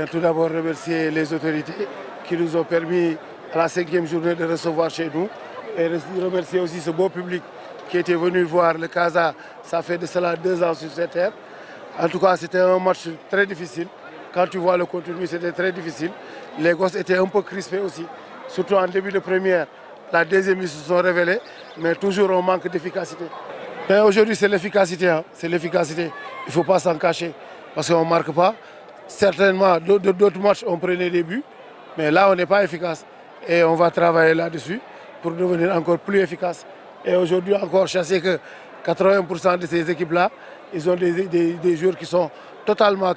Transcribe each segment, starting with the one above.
tout d'abord remercier les autorités qui nous ont permis à la 5e journée de recevoir chez nous et remercier aussi ce beau public qui était venu voir le Casa. Ça fait de cela 2 ans sur cette terre. En tout cas, c'était un match très difficile. Quand tu vois le contenu, c'était très difficile. Les gosses étaient un peu crispés aussi, surtout en début de première. La deuxième, ils se sont révélés, mais toujours on manque d'efficacité. Mais aujourd'hui, c'est l'efficacité. Hein. C'est l'efficacité. Il ne faut pas s'en cacher parce qu'on ne marque pas. Certainement, d'autres matchs, on prenait des buts, mais là, on n'est pas efficace. Et on va travailler là-dessus pour devenir encore plus efficace. Et aujourd'hui, encore, je sais que 80% de ces équipes-là, ils ont des joueurs qui sont totalement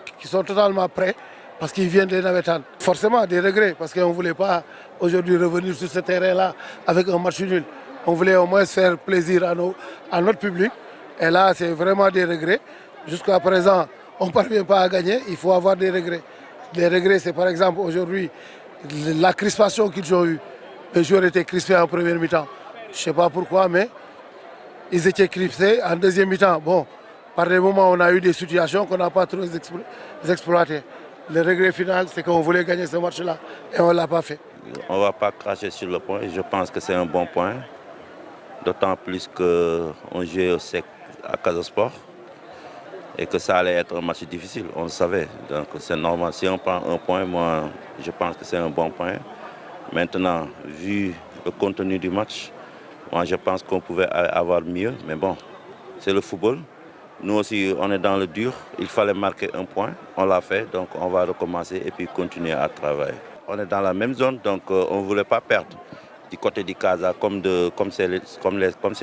prêts parce qu'ils viennent des Navétanes. Forcément, des regrets parce qu'on ne voulait pas aujourd'hui revenir sur ce terrain-là avec un match nul. On voulait au moins faire plaisir à notre public. Et là, c'est vraiment des regrets. Jusqu'à présent, on ne parvient pas à gagner, il faut avoir des regrets. Les regrets, c'est par exemple aujourd'hui la crispation qu'ils ont eue. Les joueurs étaient crispés en première mi-temps. Je ne sais pas pourquoi, mais ils étaient crispés en deuxième mi-temps. Bon, par des moments, on a eu des situations qu'on n'a pas trop exploitées. Le regret final, c'est qu'on voulait gagner ce match-là et on ne l'a pas fait. On ne va pas cracher sur le point. Je pense que c'est un bon point. D'autant plus qu'on jouait au sec à Casa Sport et que ça allait être un match difficile, on le savait. Donc c'est normal. Si on prend un point, moi, je pense que c'est un bon point. Maintenant, vu le contenu du match, moi, je pense qu'on pouvait avoir mieux. Mais bon, c'est le football. Nous aussi, on est dans le dur. Il fallait marquer un point. On l'a fait, donc on va recommencer et puis continuer à travailler. On est dans la même zone, donc on ne voulait pas perdre. Du côté du Casa, comme c'est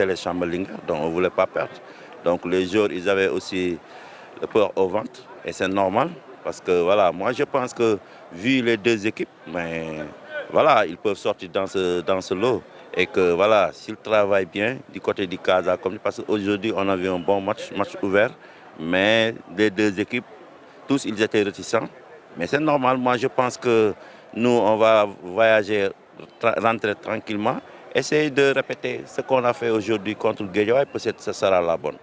les Chamberlain, donc on ne voulait pas perdre. Donc les joueurs, ils avaient aussi le peur au ventre, et c'est normal. Parce que voilà, moi je pense que vu les deux équipes, mais voilà, ils peuvent sortir dans ce lot. Et que voilà, s'ils travaillent bien du côté du Casa, parce qu'aujourd'hui on avait un bon match ouvert, mais les deux équipes, tous ils étaient réticents. Mais c'est normal, moi je pense que nous on va voyager, rentrer tranquillement, essayer de répéter ce qu'on a fait aujourd'hui contre le Guédiawaye, peut-être que ce sera la bonne.